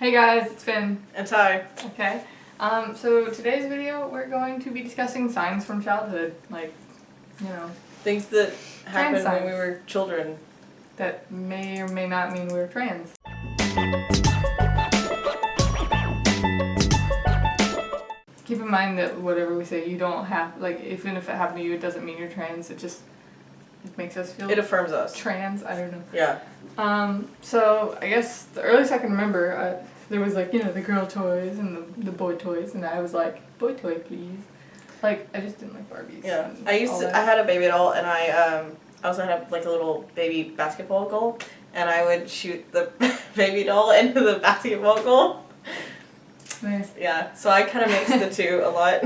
Hey guys, it's Finn. And Ty. Okay. So today's video, we're going to be discussing signs from childhood. Like, you know. Things that happened signs. when we were children. That may or may not mean we're trans. Keep in mind that whatever we say, you don't have, like, even if it happened to you, it doesn't mean you're trans. It makes us feel... It affirms us. Trans, I don't know. Yeah. So I guess the earliest I can remember, there was like, you know, the girl toys and the boy toys, and I was like, boy toy please. Like, I just didn't like Barbies. Yeah. I had a baby doll, and I also had like a little baby basketball goal, and I would shoot the baby doll into the basketball goal. Nice. Yeah, so I kind of mixed the two a lot.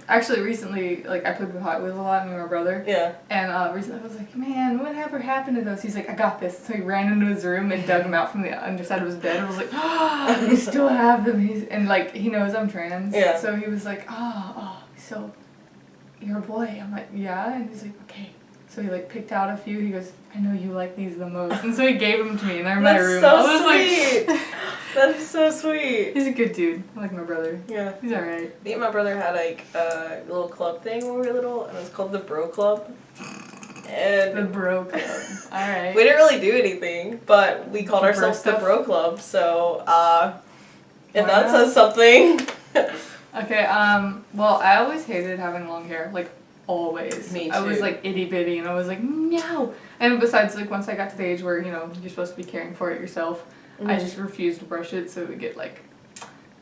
Actually recently, like, I played with Hot Wheels a lot, me and my brother. Yeah. And recently I was like, man, whatever happened to those? He's like, I got this. So he ran into his room and dug them out from the underside of his bed. And I was like, oh, you still have them. And like, he knows I'm trans. Yeah. So he was like, so you're a boy. I'm like, yeah. And he's like, okay. So he like picked out a few. He goes, I know you like these the most. And so he gave them to me, and they're in my room. That's I so was sweet. Like, That's so sweet. He's a good dude. I like my brother. Yeah. He's alright. Me and my brother had like a little club thing when we were little, and it was called the Bro Club. And The Bro Club. Alright. we didn't really do anything, but we called ourselves the stuff? Bro Club, so if Why that not? says something. Okay, well, I always hated having long hair, like, always. Me I was, too. like, itty-bitty, and I was like, no! And besides, like, once I got to the age where, you know, you're supposed to be caring for it yourself, I just refused to brush it, so it would get, like,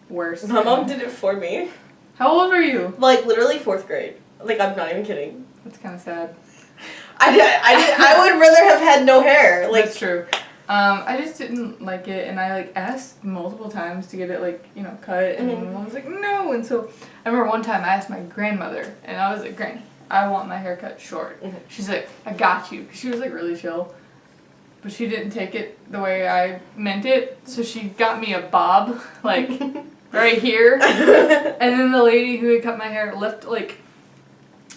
worse. My mom did it for me. How old are you? Like, literally 4th grade. Like, I'm not even kidding. That's kind of sad. I would rather have had no hair. Like, That's true. I just didn't like it, and I, like, asked multiple times to get it, like, you know, cut, and my mom was like, no, and so I remember one time I asked my grandmother, and I was like, Granny, I want my hair cut short. She's like, I got you, 'cause she was, like, really chill, but she didn't take it the way I meant it, so she got me a bob, like, right here, and then the lady who had cut my hair left, like,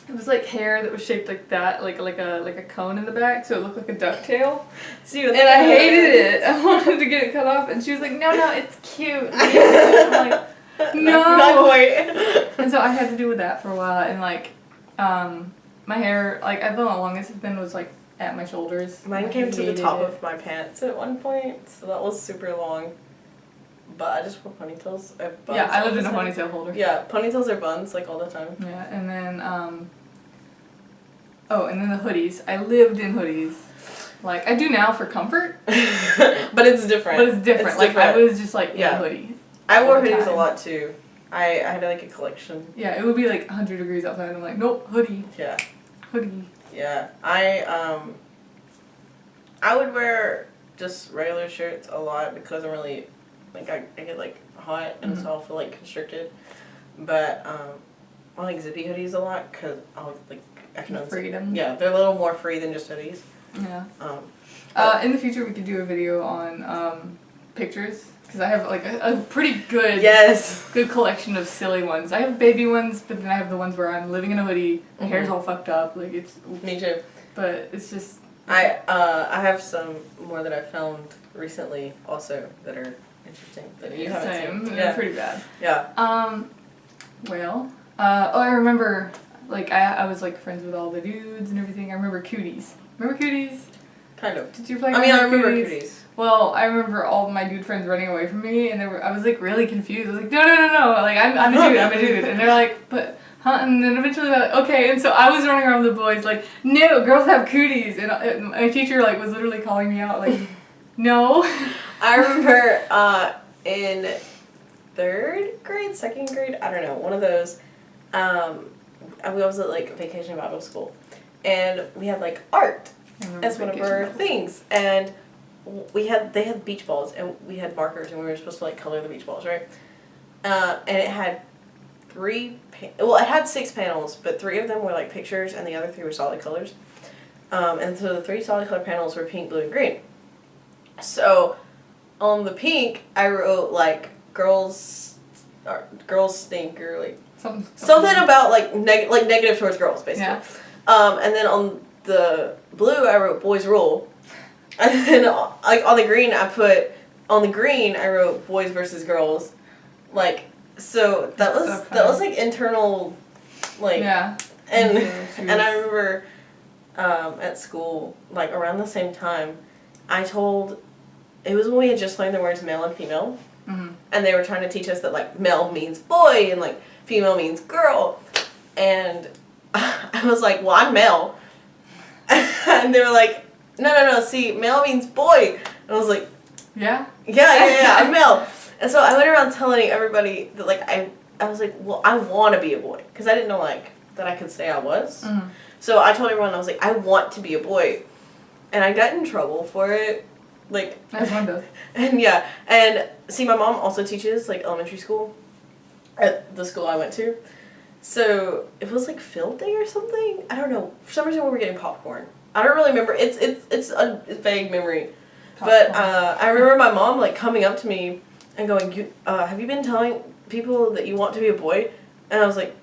it was like hair that was shaped like that, like a cone in the back, so it looked like a ducktail. And I hated it. I wanted to get it cut off, and she was like, "No, it's cute." I'm like, "No." Not quite. And so I had to do with that for a while, and like, my hair, like, I don't know how long it's been was like at my shoulders. Mine came to the top of my pants at one point, so that was super long. But I just wore ponytails. Yeah, I lived in a ponytail holder. Yeah, ponytails are buns, like, all the time. Yeah, and then, and then the hoodies. I lived in hoodies. Like, I do now for comfort. But it's different. I was just, like, in a hoodie. I wore hoodies a lot, too. I had, like, a collection. Yeah, it would be, like, 100 degrees outside, and I'm like, nope, hoodie. Yeah. Hoodie. Yeah. I would wear just regular shirts a lot because I'm really... Like, I get, like, hot, and so I'll feel, like, constricted. But, I like zippy hoodies a lot, because I'll, like, I can... Freedom. Yeah, they're a little more free than just hoodies. Yeah. In the future, we could do a video on, pictures, because I have, like, a pretty good... Good collection of silly ones. I have baby ones, but then I have the ones where I'm living in a hoodie, my hair's all fucked up, like, it's... Me too. But it's just... I have some more that I found recently, also, that are... interesting that you haven't Same. seen. Yeah, pretty bad. Yeah. I remember, like, I was, like, friends with all the dudes and everything. I remember Cooties. Remember Cooties? Kind of. Did you play I remember Cooties. Well, I remember all my dude friends running away from me, and I was, like, really confused. I was like, no, like, I'm a dude. And they're like, but, huh? And then eventually they're like, okay. And so I was running around with the boys, like, no, girls have Cooties. And my teacher, like, was literally calling me out, like, no. I remember in 3rd grade, 2nd grade, I don't know, one of those, I was at, like, vacation Bible school, and we had, like, art as one of our things, and they had beach balls, and we had markers, and we were supposed to, like, color the beach balls, right? And it had it had 6 panels, but 3 of them were, like, pictures, and the other 3 were solid colors, and so the 3 solid color panels were pink, blue, and green. So, on the pink, I wrote, like, girls stink, or, like, something about, like, negative towards girls, basically. Yeah. And then on the blue, I wrote boys rule. And then, like, on the green, I put on the green I wrote boys versus girls, like, so that was like internal, like, yeah, and I remember at school, like around the same time, it was when we had just learned the words male and female, and they were trying to teach us that like male means boy and like female means girl, and I was like, well, I'm male, and they were like, no, see, male means boy, and I was like, yeah, I'm male. And so I went around telling everybody that, like, I was like, well, I want to be a boy. Because I didn't know, like, that I could say I was. Mm-hmm. So I told everyone, I was like, I want to be a boy. And I got in trouble for it. Like, as one does. And yeah. And see, my mom also teaches, like, elementary school at the school I went to. So it was, like, field day or something. I don't know. For some reason we were getting popcorn. I don't really remember. It's a vague memory. Popcorn. But I remember my mom, like, coming up to me and going, have you been telling people that you want to be a boy? And I was like,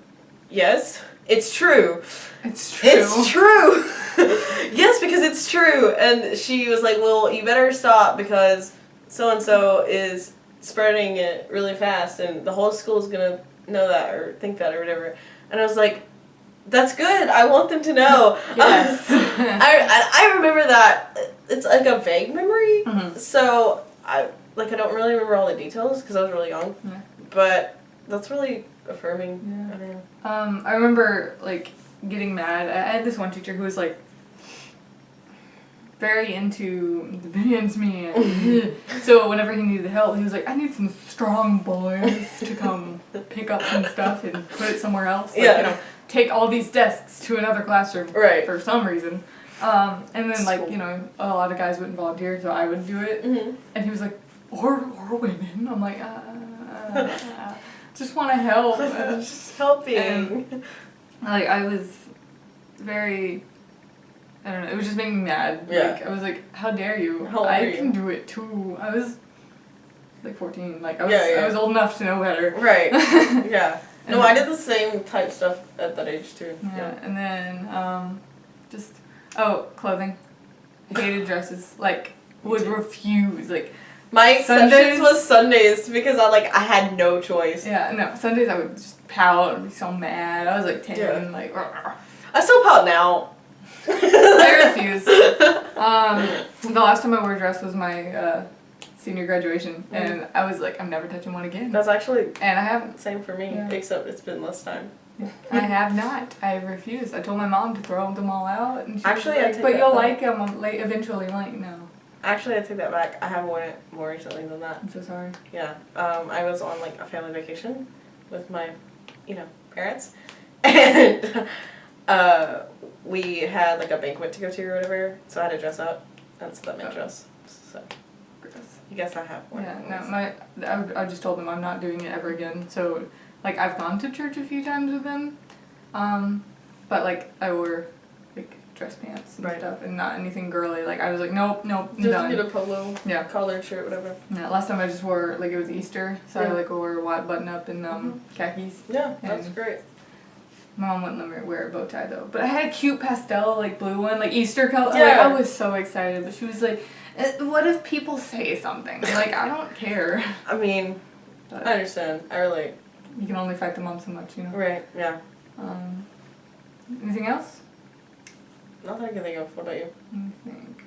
yes, it's true. It's true. It's true. Yes, because it's true. And she was like, well, you better stop because so-and-so is spreading it really fast and the whole school is going to know that or think that or whatever. And I was like, that's good. I want them to know. Yes. I remember that. It's like a vague memory. Mm-hmm. So I don't really remember all the details because I was really young. Yeah. But that's really affirming. Yeah. I don't know. I remember, like, getting mad. I had this one teacher who was, like, very into the bands man. So whenever he needed help, he was like, I need some strong boys to come pick up some stuff and put it somewhere else. Like, you know, take all these desks to another classroom for some reason. And then, that's like, cool. You know, a lot of guys wouldn't volunteer, so I would do it. Mm-hmm. And he was like, or women. I'm like, just want to help. Just helping. And, like, I was very, I don't know, it was just making me mad. Yeah. Like, I was like, how dare you? How old are you? I can do it too. I was like 14. Like, I was old enough to know better. Right. Yeah. No, I did the same type stuff at that age too. Yeah. And then, clothing. I hated dresses. Like, would refuse. Like, my exceptions was Sundays because I had no choice. Yeah, no, Sundays I would just pout and be so mad. I was like 10, like, I still pout now. I refuse. The last time I wore a dress was my senior graduation, and I was like, I'm never touching one again. That's actually, and I haven't. Same for me, except it's been less time. I have not. I refused. I told my mom to throw them all out, and she actually, was like, but you'll like them eventually. I'm like, no. Actually, I take that back. I have worn it more recently than that. I'm so sorry. Yeah. I was on, like, a family vacation with my, parents. And we had, like, a banquet to go to or whatever. So I had to dress up. And so that meant dress. So I guess I have worn it. Yeah, no, I just told them I'm not doing it ever again. So, like, I've gone to church a few times with them. But, like, I wore, like, dress pants and stuff, and not anything girly. Like, I was like, nope, just done. get a polo, collared shirt, whatever. Yeah, last time I just wore, like, it was Easter, so I, like, wore a white button-up and khakis. Yeah, that's great. My mom wouldn't let me wear a bow tie, though. But I had a cute pastel, like, blue one, like, Easter color. Yeah. Like, I was so excited, but she was like, what if people say something? Like, I don't care. I mean, but I understand. I relate. You can only fight the mom so much, you know? Right, yeah. Anything else? Nothing I can think of. What about you? Let me think.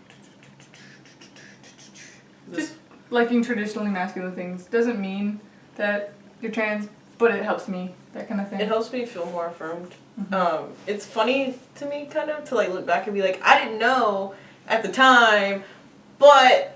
Just liking traditionally masculine things doesn't mean that you're trans, but it helps me, that kind of thing. It helps me feel more affirmed. Mm-hmm. It's funny to me, kind of, to, like, look back and be like, I didn't know at the time, but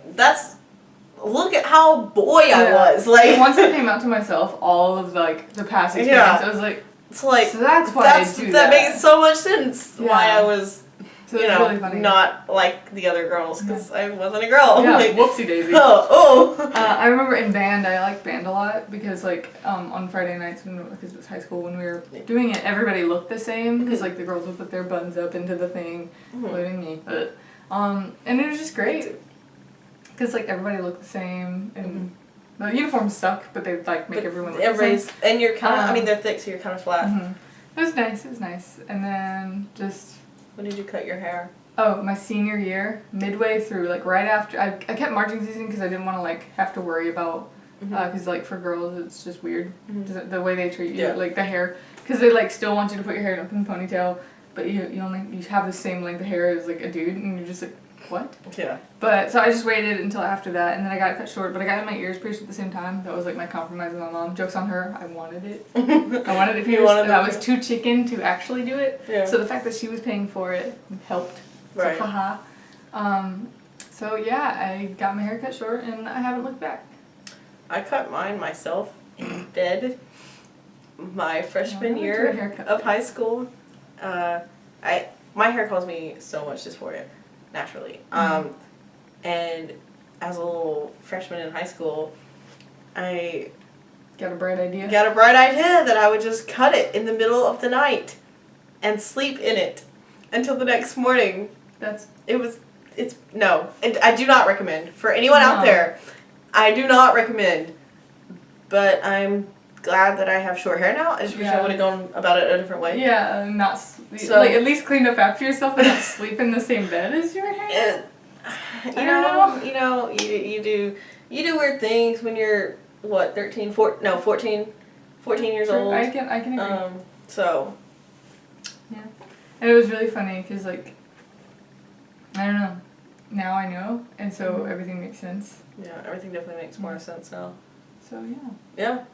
look at how boy I was. Like, once I came out to myself, all of, like, the past experience, I was like, so that's why I do that makes so much sense why I was, so really funny. Not like the other girls, because I wasn't a girl. Yeah, like, whoopsie daisy. I remember in band, I liked band a lot, because, like, on Friday nights, because it was high school, when we were doing it, everybody looked the same, because, like, the girls would put their buns up into the thing, including me. And it was just great, because, like, everybody looked the same, and the uniforms suck, but they, like, make everyone look the same. And you're kind of, they're thick, so you're kind of flat. It was nice, and then just... When did you cut your hair? my senior year, midway through, like right after, I kept marching season because I didn't want to like have to worry about, because like for girls it's just weird, the way they treat you, like the hair, because they like still want you to put your hair up in a ponytail, but you have the same length of hair as like a dude, and you're just like, what? Yeah. But so I just waited until after that, and then I got it cut short. But I got my ears pierced at the same time. That was like my compromise with my mom. Joke's on her. I wanted it. I wanted it pierced, and I was too chicken to actually do it. Yeah. So the fact that she was paying for it helped. Right. So, haha. So yeah, I got my hair cut short, and I haven't looked back. I cut mine myself in bed my freshman year of high school. My hair caused me so much dysphoria, naturally. And as a little freshman in high school, I got a bright idea that I would just cut it in the middle of the night and sleep in it until the next morning. I do not recommend for anyone out there. I do not recommend, but I'm glad that I have short hair now. I just wish I would have gone about it a different way. Yeah, not like at least clean up after yourself, but not sleep in the same bed as your hair. You know, you do weird things when you're what 14 years old. I can agree. So. Yeah, and it was really funny because like, I don't know, now I know, and so everything makes sense. Yeah, everything definitely makes more sense now. So yeah. Yeah.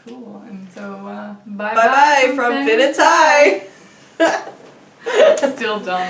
Cool, and so bye bye from FinnandTy. Still dumb.